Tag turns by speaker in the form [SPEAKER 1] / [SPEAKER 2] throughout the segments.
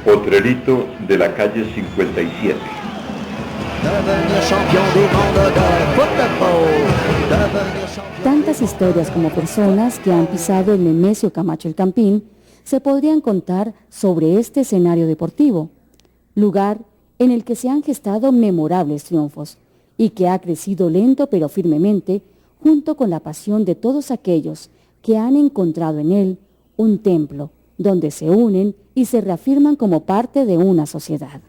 [SPEAKER 1] Potrerito de la calle 57.
[SPEAKER 2] Tantas historias como personas que han pisado el Nemesio Camacho el Campín se podrían contar sobre este escenario deportivo, lugar en el que se han gestado memorables triunfos y que ha crecido lento pero firmemente junto con la pasión de todos aquellos que han encontrado en él un templo donde se unen y se reafirman como parte de una sociedad.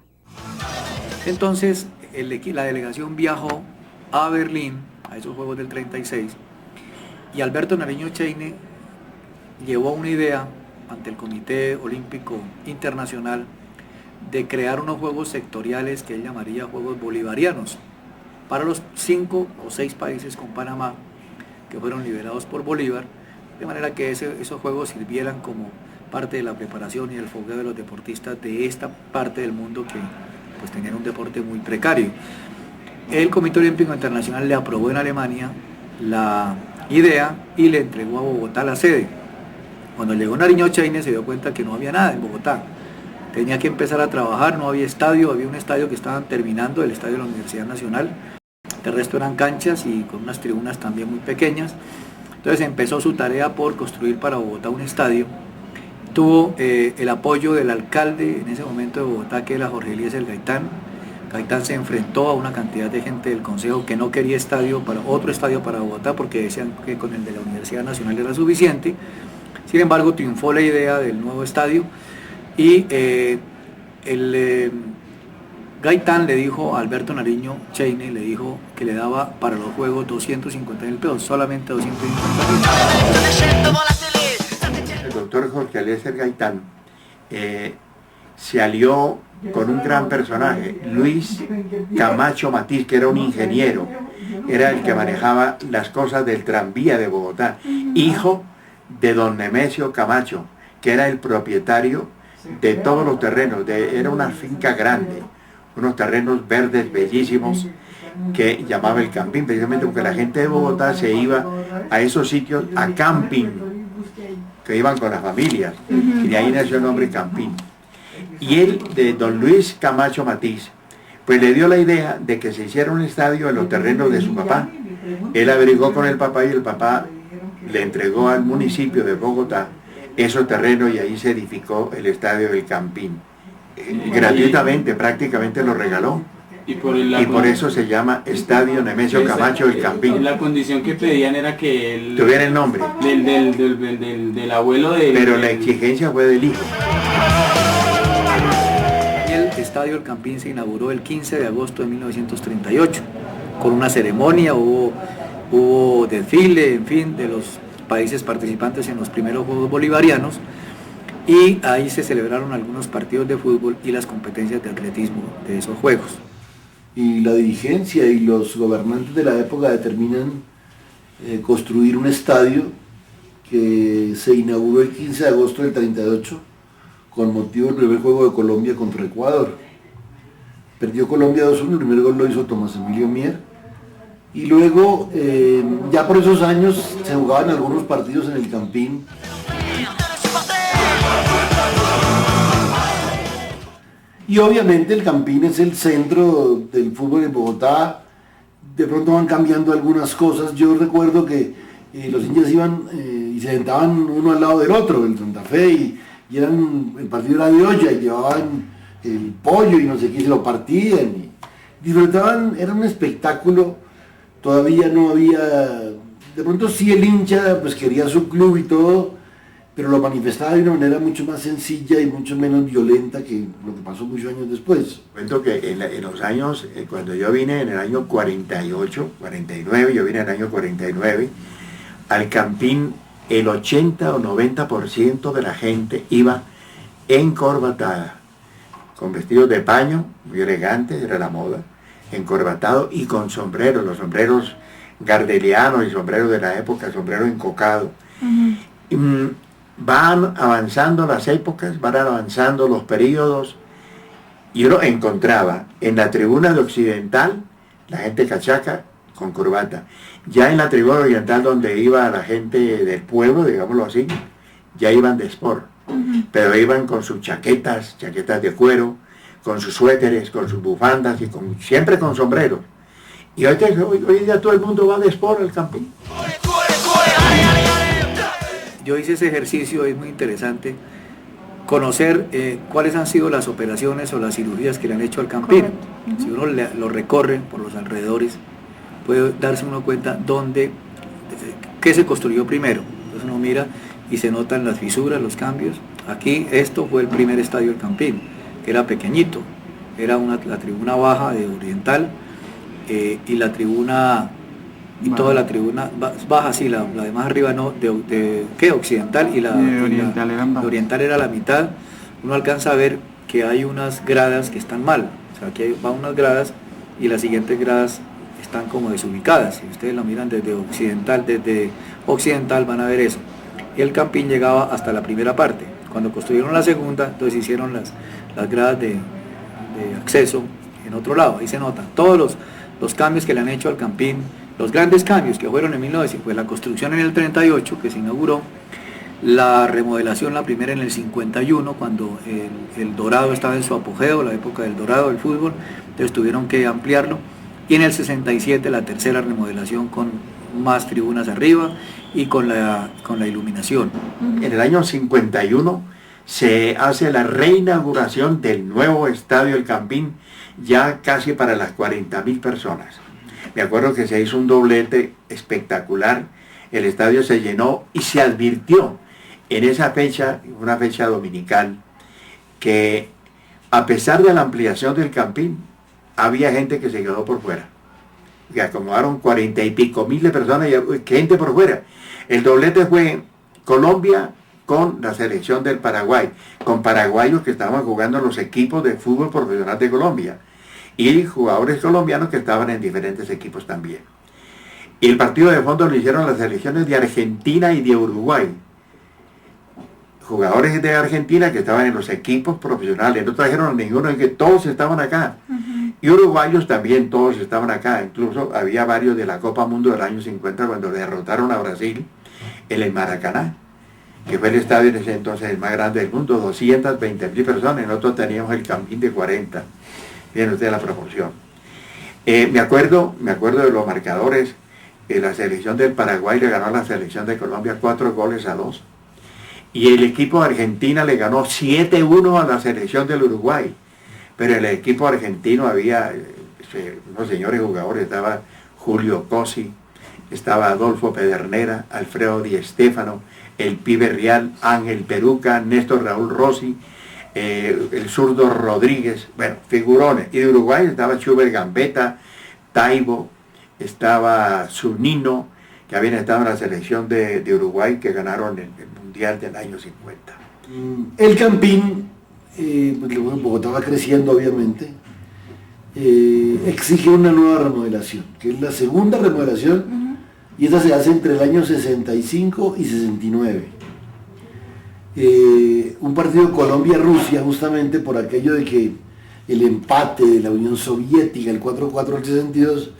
[SPEAKER 3] Entonces, la delegación viajó a Berlín, a esos Juegos del 36, y Alberto Nariño Cheine llevó una idea ante el Comité Olímpico Internacional de crear unos juegos sectoriales que él llamaría Juegos Bolivarianos para los 5 o 6 países con Panamá que fueron liberados por Bolívar, de manera que esos juegos sirvieran como parte de la preparación y el fogueo de los deportistas de esta parte del mundo que pues tenían un deporte muy precario. El Comité Olímpico Internacional le aprobó en Alemania la idea y le entregó a Bogotá la sede. Cuando llegó Nariño Cheine se dio cuenta que no había nada en Bogotá. Tenía que empezar a trabajar, no había estadio, había un estadio que estaban terminando, el estadio de la Universidad Nacional. El resto eran canchas y con unas tribunas también muy pequeñas. Entonces empezó su tarea por construir para Bogotá un estadio. Tuvo el apoyo del alcalde en ese momento de Bogotá, que era Jorge Eliezer Gaitán. Gaitán se enfrentó a una cantidad de gente del consejo que no quería otro estadio para Bogotá porque decían que con el de la Universidad Nacional era suficiente. Sin embargo, triunfó la idea del nuevo estadio y Gaitán le dijo a Alberto Nariño Cheine, le dijo que le daba para los juegos 250.000 pesos, solamente 250.000.
[SPEAKER 4] El doctor Jorge Eliezer Gaitán se alió con un gran personaje, Luis Camacho Matiz, que era un ingeniero, era el que manejaba las cosas del tranvía de Bogotá, hijo de don Nemesio Camacho, que era el propietario de todos los terrenos, era una finca grande, unos terrenos verdes bellísimos que llamaba el Campín, precisamente porque la gente de Bogotá se iba a esos sitios a camping, que iban con las familias, y de ahí nació el nombre Campín. Y él, de don Luis Camacho Matiz, pues le dio la idea de que se hiciera un estadio en los terrenos de su papá. Él averiguó con el papá y el papá le entregó al municipio de Bogotá esos terrenos y ahí se edificó el estadio del Campín. Gratuitamente, prácticamente lo regaló. Y por eso se llama Estadio Nemesio Camacho el Campín.
[SPEAKER 5] La condición que pedían era que
[SPEAKER 4] tuviera el nombre
[SPEAKER 5] del abuelo de...
[SPEAKER 4] Pero la exigencia fue del hijo.
[SPEAKER 3] El Estadio del Campín se inauguró el 15 de agosto de 1938, con una ceremonia, hubo desfile, en fin, de los países participantes en los primeros Juegos Bolivarianos, y ahí se celebraron algunos partidos de fútbol y las competencias de atletismo de esos Juegos.
[SPEAKER 6] Y la dirigencia y los gobernantes de la época determinan construir un estadio que se inauguró el 15 de agosto del 38 con motivo del primer juego de Colombia contra Ecuador. Perdió Colombia 2-1, el primer gol lo hizo Tomás Emilio Mier, y luego ya por esos años se jugaban algunos partidos en el Campín. Y obviamente el Campín es el centro del fútbol en Bogotá. De pronto van cambiando algunas cosas. Yo recuerdo que los hinchas iban y se sentaban uno al lado del otro, el Santa Fe, y el partido era de olla y llevaban el pollo y no sé qué, se lo partían y disfrutaban. Era un espectáculo. Todavía no había, de pronto sí el hincha pues quería su club y todo, pero lo manifestaba de una manera mucho más sencilla y mucho menos violenta que lo que pasó muchos años después.
[SPEAKER 4] Cuento que en los años, cuando yo vine en el año 48, 49, yo vine en el año 49, al Campín el 80 o 90% de la gente iba encorbatada, con vestidos de paño, muy elegantes, era la moda, encorbatado y con sombreros, los sombreros gardelianos y sombreros de la época, sombrero encocado. Van avanzando las épocas, van avanzando los periodos, y uno encontraba en la tribuna de occidental la gente cachaca con corbata. Ya en la tribuna oriental, donde iba la gente del pueblo, digámoslo así, ya iban de sport. pero iban con sus chaquetas de cuero, con sus suéteres, con sus bufandas y siempre con sombreros. Y hoy día todo el mundo va de sport al Campín.
[SPEAKER 3] Yo hice ese ejercicio, es muy interesante conocer cuáles han sido las operaciones o las cirugías que le han hecho al Campín. Si uno lo recorre por los alrededores, puede darse uno cuenta qué se construyó primero. Entonces uno mira y se notan las fisuras, los cambios. Aquí esto fue el primer estadio del Campín, que era pequeñito, era la tribuna baja de Oriental y la tribuna, y toda la tribuna baja, sí, la de más arriba no, ¿qué? Occidental y de Oriental era la mitad. Uno alcanza a ver que hay unas gradas que están mal, o sea, aquí van unas gradas y las siguientes gradas están como desubicadas. Si ustedes lo miran desde Occidental van a ver eso. Y el Campín llegaba hasta la primera parte. Cuando construyeron la segunda, entonces hicieron las gradas de acceso en otro lado. Ahí se notan todos los cambios que le han hecho al Campín, los grandes cambios que fueron en 1900, pues la construcción en el 38 que se inauguró, la remodelación la primera en el 51 cuando el Dorado estaba en su apogeo, la época del Dorado del fútbol, entonces tuvieron que ampliarlo, y en el 67 la tercera remodelación con más tribunas arriba y con la iluminación.
[SPEAKER 4] En el año 51 se hace la reinauguración del nuevo estadio El Campín, ya casi para las 40.000 personas. Me acuerdo que se hizo un doblete espectacular, el estadio se llenó y se advirtió en esa fecha, una fecha dominical, que a pesar de la ampliación del Campín, había gente que se quedó por fuera. Que acomodaron 40 y pico mil de personas y gente por fuera. El doblete fue Colombia con la selección del Paraguay, con paraguayos que estaban jugando en los equipos de fútbol profesional de Colombia y jugadores colombianos que estaban en diferentes equipos también. Y el partido de fondo lo hicieron las selecciones de Argentina y de Uruguay. Jugadores de Argentina que estaban en los equipos profesionales, no trajeron a ninguno, es que todos estaban acá. Y uruguayos también, todos estaban acá. Incluso había varios de la Copa Mundo del año 50 cuando derrotaron a Brasil en el Maracaná, que fue el estadio en ese entonces el más grande del mundo, 220.000 personas. Nosotros teníamos el Campín de 40. Miren ustedes la proporción. Me acuerdo de los marcadores. La selección del Paraguay le ganó a la selección de Colombia 4-2. Y el equipo de Argentina le ganó 7-1 a la selección del Uruguay. Pero en el equipo argentino había unos señores jugadores, estaba Julio Cosi, estaba Adolfo Pedernera, Alfredo Di Stéfano, el Pibe Real, Ángel Peruca, Néstor Raúl Rossi, el zurdo Rodríguez, bueno, figurones. Y de Uruguay estaba Schubert Gambetta, Taibo, estaba Zunino, que habían estado en la selección de Uruguay, que ganaron el Mundial del año 50.
[SPEAKER 6] El Campín, porque Bogotá va creciendo obviamente, exige una nueva remodelación, que es la segunda remodelación, y esta se hace entre el año 65 y 69. Un partido Colombia-Rusia, justamente por aquello de que el empate de la Unión Soviética, el 4-4 del 62,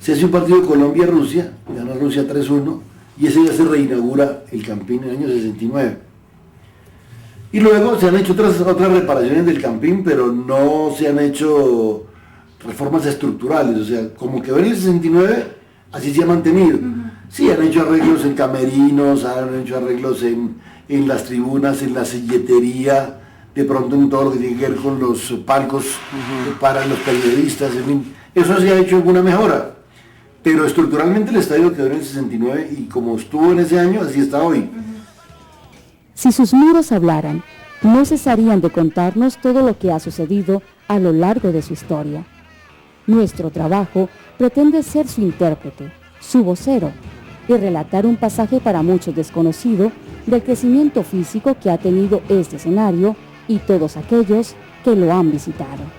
[SPEAKER 6] se hace un partido Colombia-Rusia, gana Rusia 3-1, y ese ya se reinaugura el Campín en el año 69. Y luego se han hecho otras reparaciones del Campín, pero no se han hecho reformas estructurales, o sea, como quedó en el 69, así se ha mantenido. Sí, han hecho arreglos en camerinos, han hecho arreglos en las tribunas, en la silletería, de pronto en todo lo que tiene que ver con los palcos para los periodistas, en fin, eso sí ha hecho alguna mejora. Pero estructuralmente el estadio quedó en el 69 y como estuvo en ese año, así está hoy.
[SPEAKER 2] Si sus muros hablaran, no cesarían de contarnos todo lo que ha sucedido a lo largo de su historia. Nuestro trabajo pretende ser su intérprete, su vocero, y relatar un pasaje para muchos desconocido del crecimiento físico que ha tenido este escenario y todos aquellos que lo han visitado.